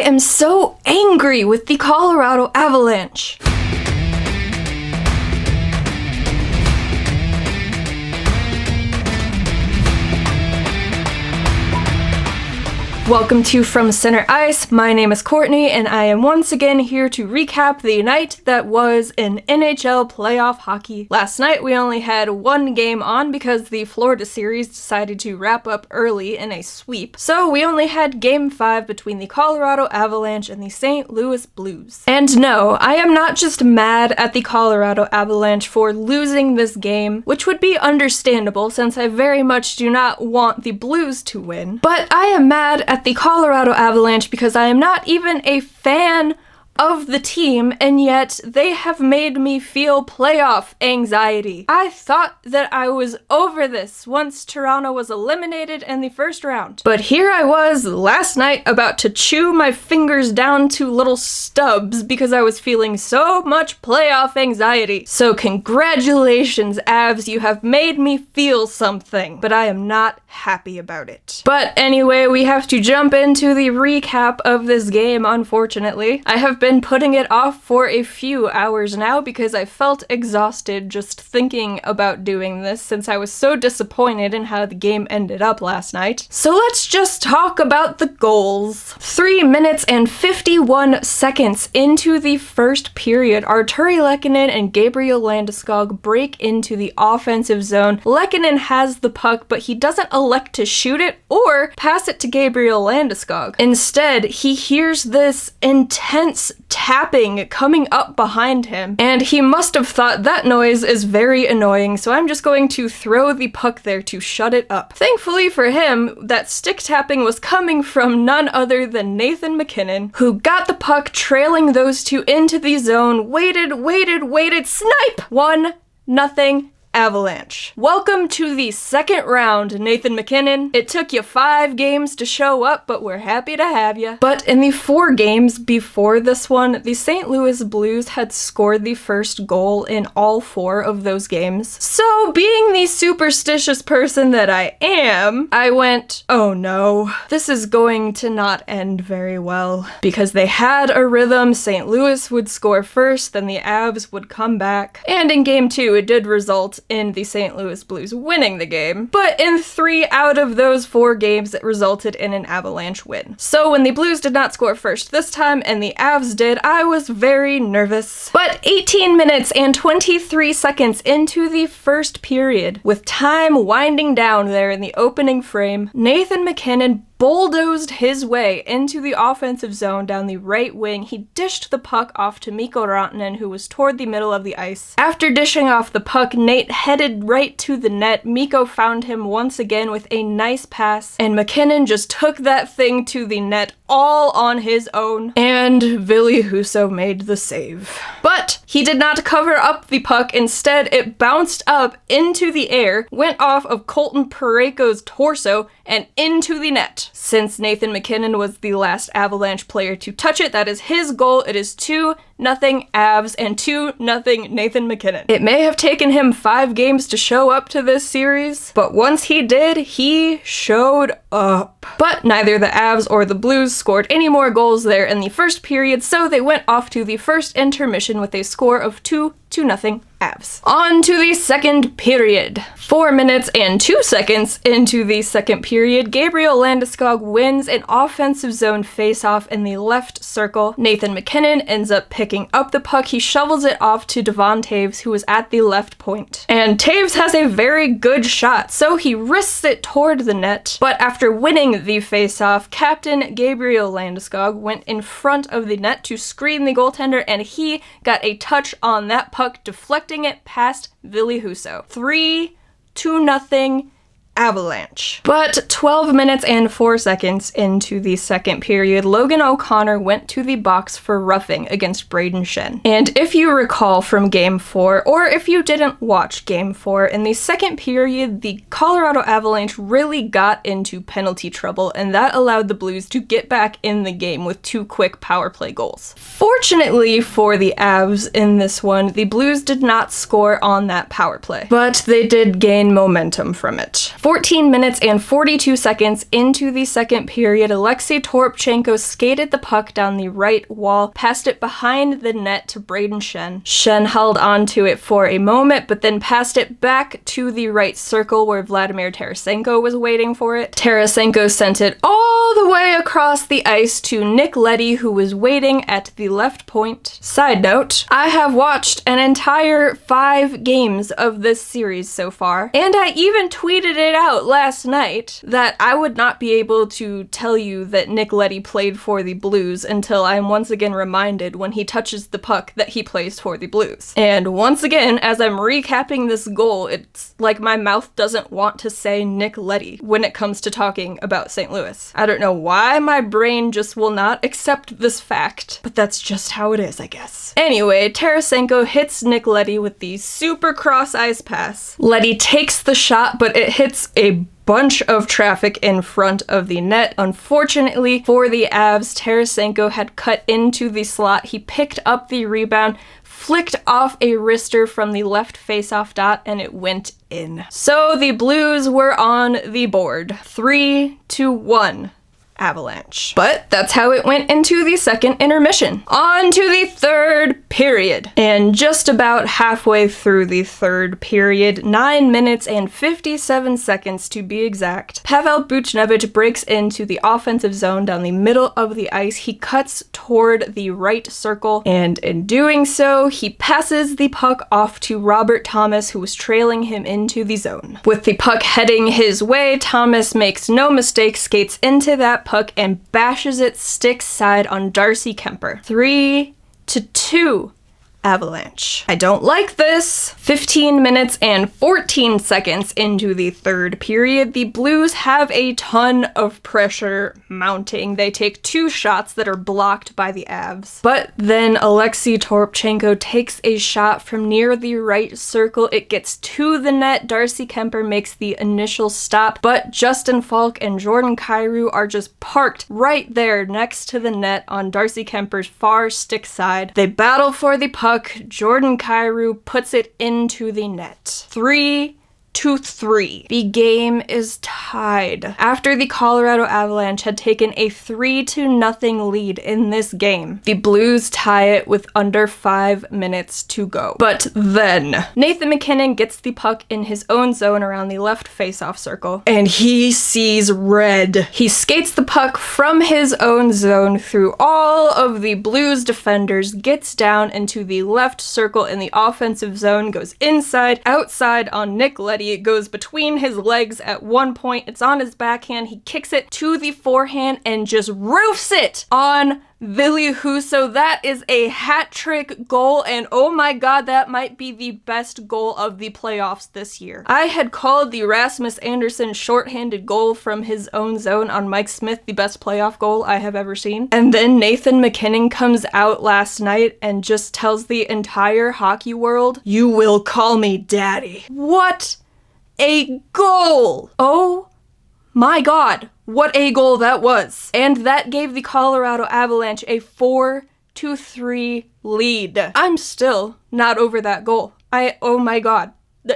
am so angry with the Colorado Avalanche. Welcome to From Center Ice. My name is Courtney, and I am once again here to recap the night that was in NHL playoff hockey. Last night we only had one game on because the Florida series decided to wrap up early in a sweep. So we only had Game 5 between the Colorado Avalanche and the St. Louis Blues. And no, I am not just mad at the Colorado Avalanche for losing this game, which would be understandable since I very much do not want the Blues to win, but I am mad at the Colorado Avalanche because I am not even a fan of the team, and yet they have made me feel playoff anxiety. I thought that I was over this once Toronto was eliminated in the first round. But here I was last night about to chew my fingers down to little stubs because I was feeling so much playoff anxiety. So congratulations, Avs, you have made me feel something, but I am not happy about it. But anyway, we have to jump into the recap of this game, unfortunately. I have been putting it off for a few hours now because I felt exhausted just thinking about doing this since I was so disappointed in how the game ended up last night. So let's just talk about the goals. 3 minutes and 51 seconds into the first period, Arturi Lehkonen and Gabriel Landeskog break into the offensive zone. Lehkonen has the puck, but he doesn't elect to shoot it or pass it to Gabriel Landeskog. Instead, he hears this intense tapping coming up behind him, and he must have thought that noise is very annoying, so I'm just going to throw the puck there to shut it up. Thankfully for him, that stick tapping was coming from none other than Nathan MacKinnon, who got the puck trailing those two into the zone, waited, snipe! 1-0 Avalanche. Welcome to the second round, Nathan MacKinnon. It took you 5 games to show up, but we're happy to have you. But in the 4 games before this one, the St. Louis Blues had scored the first goal in all 4 of those games. So, being the superstitious person that I am, I went, oh no, this is going to not end very well. Because they had a rhythm, St. Louis would score first, then the Avs would come back. And in Game 2, it did result in the St. Louis Blues winning the game, but in 3 out of those 4 games it resulted in an Avalanche win. So when the Blues did not score first this time and the Avs did, I was very nervous. But 18 minutes and 23 seconds into the first period, with time winding down there in the opening frame, Nathan MacKinnon bulldozed his way into the offensive zone down the right wing. He dished the puck off to Mikko Rantanen, who was toward the middle of the ice. After dishing off the puck, Nate headed right to the net. Mikko found him once again with a nice pass, and MacKinnon just took that thing to the net all on his own, and Ville Husso made the save. But he did not cover up the puck. Instead, it bounced up into the air, went off of Colton Parayko's torso, and into the net. Since Nathan MacKinnon was the last Avalanche player to touch it, that is his goal. It is 2-0 Avs and 2-0 Nathan MacKinnon. It may have taken him 5 games to show up to this series, but once he did, he showed up. But neither the Avs or the Blues scored any more goals there in the first period, so they went off to the first intermission with a score of 2-0 Avs. On to the second period. 4 minutes and 2 seconds into the second period, Gabriel Landeskog wins an offensive zone faceoff in the left circle. Nathan MacKinnon ends up picking up the puck. He shovels it off to Devon Toews, who was at the left point. And Toews has a very good shot, so he risks it toward the net. But after winning the faceoff, Captain Gabriel Landeskog went in front of the net to screen the goaltender, and he got a touch on that puck, deflecting it past Ville Husso. 3-0 Avalanche. But 12 minutes and 4 seconds into the second period, Logan O'Connor went to the box for roughing against Brayden Schenn. And if you recall from Game 4, or if you didn't watch Game 4, in the second period, the Colorado Avalanche really got into penalty trouble, and that allowed the Blues to get back in the game with 2 quick power play goals. Fortunately for the Avs in this one, the Blues did not score on that power play, but they did gain momentum from it. 14 minutes and 42 seconds into the second period, Alexei Toropchenko skated the puck down the right wall, passed it behind the net to Braden Shen. Shen held on to it for a moment, but then passed it back to the right circle where Vladimir Tarasenko was waiting for it. Tarasenko sent it all the way across the ice to Nick Leddy, who was waiting at the left point. Side note, I have watched an entire 5 games of this series so far, and I even tweeted it out last night that I would not be able to tell you that Nick Leddy played for the Blues until I am once again reminded when he touches the puck that he plays for the Blues. And once again, as I'm recapping this goal, it's like my mouth doesn't want to say Nick Leddy when it comes to talking about St. Louis. I don't know why my brain just will not accept this fact, but that's just how it is, I guess. Anyway, Tarasenko hits Nick Leddy with the super cross ice pass. Leddy takes the shot, but it hits a bunch of traffic in front of the net. Unfortunately for the Avs, Tarasenko had cut into the slot. He picked up the rebound, flicked off a wrister from the left faceoff dot, and it went in. So the Blues were on the board, 3-1. Avalanche. But that's how it went into the second intermission. On to the third period. And just about halfway through the third period, 9 minutes and 57 seconds to be exact, Pavel Buchnevich breaks into the offensive zone down the middle of the ice. He cuts toward the right circle, and in doing so, he passes the puck off to Robert Thomas, who was trailing him into the zone. With the puck heading his way, Thomas makes no mistake, skates into that puck and bashes it stick side on Darcy Kemper. 3-2. Avalanche. I don't like this. 15 minutes and 14 seconds into the third period, the Blues have a ton of pressure mounting. They take 2 shots that are blocked by the Avs. But then Alexei Toropchenko takes a shot from near the right circle. It gets to the net. Darcy Kemper makes the initial stop, but Justin Falk and Jordan Kyrou are just parked right there next to the net on Darcy Kemper's far stick side. They battle for the puck. Jordan Kyrou puts it into the net. 3-3. The game is tied. After the Colorado Avalanche had taken a 3-0 lead in this game, the Blues tie it with under 5 minutes to go. But then, Nathan MacKinnon gets the puck in his own zone around the left faceoff circle, and he sees red. He skates the puck from his own zone through all of the Blues defenders, gets down into the left circle in the offensive zone, goes inside, outside on Nick Leddy. It goes between his legs at one point. It's on his backhand. He kicks it to the forehand and just roofs it on Ville Husso. That is a hat trick goal, and oh my god, that might be the best goal of the playoffs this year. I had called the Rasmus Andersson shorthanded goal from his own zone on Mike Smith the best playoff goal I have ever seen. And then Nathan MacKinnon comes out last night and just tells the entire hockey world, "You will call me daddy." What a goal! Oh my god, what a goal that was. And that gave the Colorado Avalanche a 4-3 lead. I'm still not over that goal. Oh my god.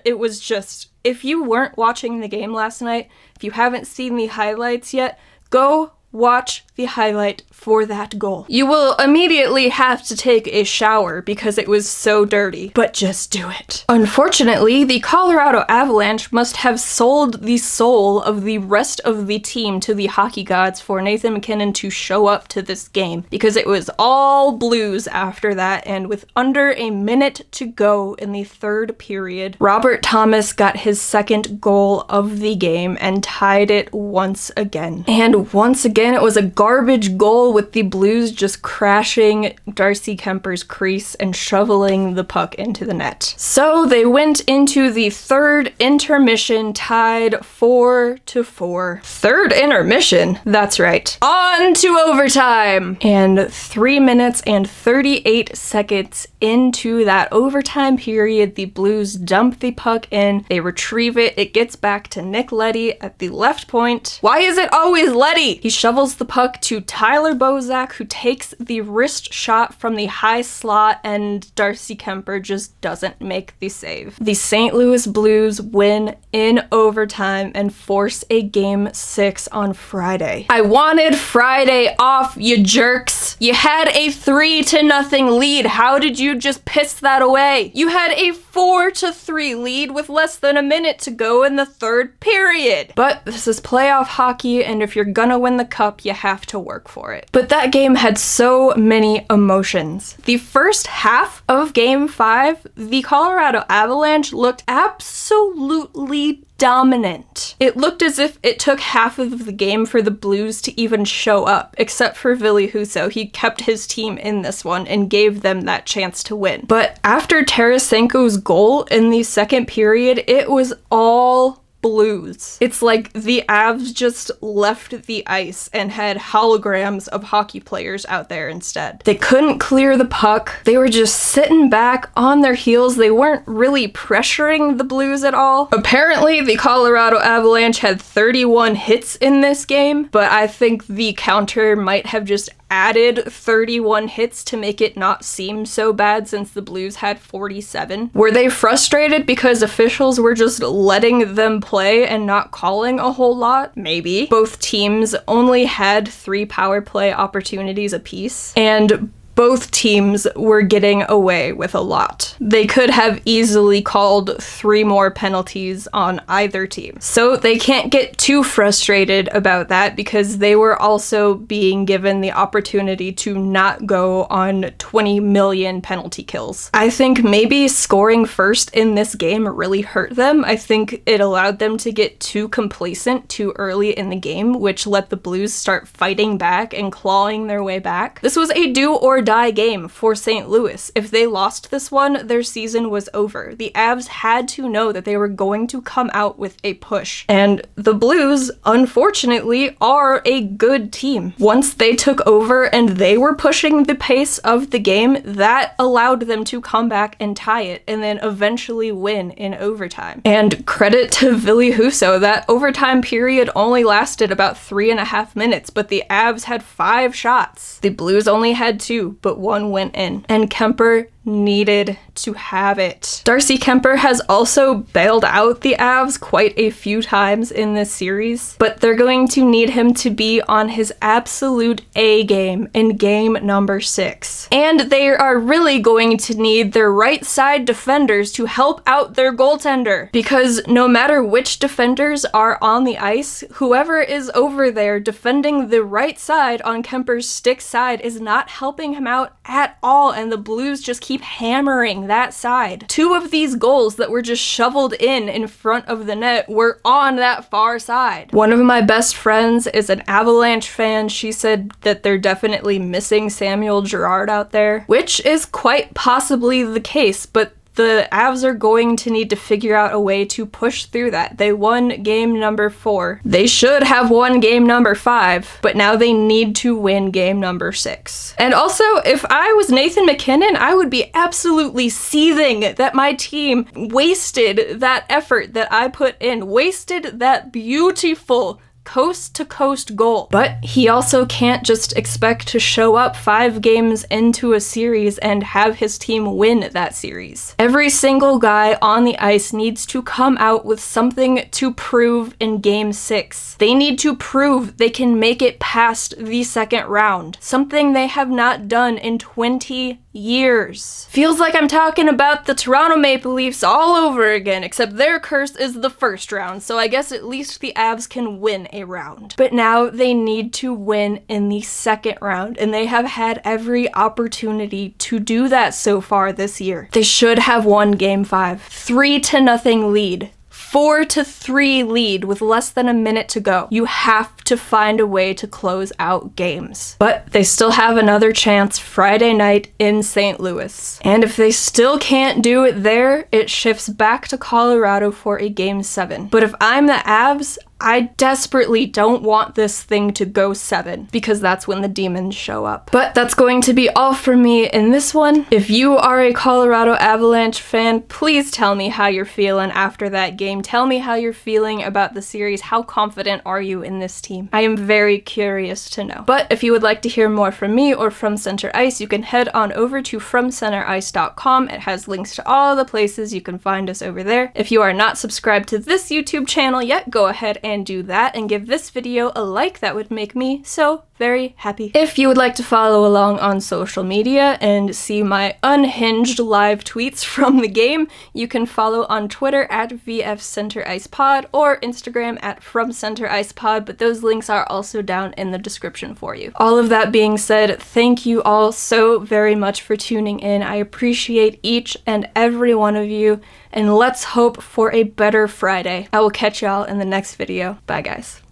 It was just, if you weren't watching the game last night, if you haven't seen the highlights yet, go watch the highlight for that goal. You will immediately have to take a shower because it was so dirty, but just do it. Unfortunately, the Colorado Avalanche must have sold the soul of the rest of the team to the hockey gods for Nathan MacKinnon to show up to this game, because it was all Blues after that, and with under a minute to go in the third period, Robert Thomas got his second goal of the game and tied it once again. And once again, it was a garbage goal with the Blues just crashing Darcy Kemper's crease and shoveling the puck into the net. So they went into the third intermission tied 4-4. Third intermission? That's right. On to overtime! And 3 minutes and 38 seconds into that overtime period, the Blues dump the puck in, they retrieve it, it gets back to Nick Leddy at the left point. Why is it always Leddy? He shovels the puck to Tyler Bozak, who takes the wrist shot from the high slot, and Darcy Kuemper just doesn't make the save. The St. Louis Blues win in overtime and force a Game 6 on Friday. I wanted Friday off, you jerks. You had a 3-0 lead. How did you just piss that away? You had a 4-3 lead with less than a minute to go in the third period. But this is playoff hockey, and if you're gonna win the cup, you have to work for it. But that game had so many emotions. The first half of Game 5, the Colorado Avalanche looked absolutely dominant. It looked as if it took half of the game for the Blues to even show up, except for Ville Husso. He kept his team in this one and gave them that chance to win. But after Tarasenko's goal in the second period, it was all Blues. It's like the Avs just left the ice and had holograms of hockey players out there instead. They couldn't clear the puck. They were just sitting back on their heels. They weren't really pressuring the Blues at all. Apparently, the Colorado Avalanche had 31 hits in this game, but I think the counter might have just added 31 hits to make it not seem so bad since the Blues had 47. Were they frustrated because officials were just letting them play and not calling a whole lot? Maybe. Both teams only had 3 power play opportunities apiece, and both teams were getting away with a lot. They could have easily called 3 more penalties on either team. So they can't get too frustrated about that because they were also being given the opportunity to not go on 20 million penalty kills. I think maybe scoring first in this game really hurt them. I think it allowed them to get too complacent too early in the game, which let the Blues start fighting back and clawing their way back. This was a do or die game for St. Louis. If they lost this one, their season was over. The Avs had to know that they were going to come out with a push. And the Blues, unfortunately, are a good team. Once they took over and they were pushing the pace of the game, that allowed them to come back and tie it and then eventually win in overtime. And credit to Ville Husso, that overtime period only lasted about 3.5 minutes, but the Avs had 5 shots. The Blues only had 2, but 1 went in. And Kuemper needed to have it. Darcy Kuemper has also bailed out the Avs quite a few times in this series, but they're going to need him to be on his absolute A game in game number 6. And they are really going to need their right side defenders to help out their goaltender, because no matter which defenders are on the ice, whoever is over there defending the right side on Kuemper's stick side is not helping him out at all, and the Blues just keep hammering that side. 2 of these goals that were just shoveled in front of the net were on that far side. One of my best friends is an Avalanche fan. She said that they're definitely missing Samuel Girard out there, which is quite possibly the case, but the Avs are going to need to figure out a way to push through that. They won game number 4. They should have won game number 5, but now they need to win game number 6. And also, if I was Nathan MacKinnon, I would be absolutely seething that my team wasted that effort that I put in, wasted that beautiful coast-to-coast goal. But he also can't just expect to show up 5 games into a series and have his team win that series. Every single guy on the ice needs to come out with something to prove in Game 6. They need to prove they can make it past the second round, something they have not done in 20 years. Feels like I'm talking about the Toronto Maple Leafs all over again, except their curse is the first round, so I guess at least the Avs can win a round. But now they need to win in the second round, and they have had every opportunity to do that so far this year. They should have won Game 5. 3-0 lead. 4-3 lead with less than a minute to go. You have to find a way to close out games. But they still have another chance Friday night in St. Louis. And if they still can't do it there, it shifts back to Colorado for a Game 7. But if I'm the Avs, I desperately don't want this thing to go 7 because that's when the demons show up. But that's going to be all for me in this one. If you are a Colorado Avalanche fan, please tell me how you're feeling after that game. Tell me how you're feeling about the series. How confident are you in this team? I am very curious to know. But if you would like to hear more from me or from Center Ice, you can head on over to FromCenterIce.com. It has links to all the places you can find us over there. If you are not subscribed to this YouTube channel yet, go ahead and do that and give this video a like. That would make me so very happy. If you would like to follow along on social media and see my unhinged live tweets from the game, you can follow on Twitter at VFCenterIcePod or Instagram at FromCenterIcePod, but those links are also down in the description for you. All of that being said, thank you all so very much for tuning in. I appreciate each and every one of you, and let's hope for a better Friday. I will catch y'all in the next video. Bye, guys.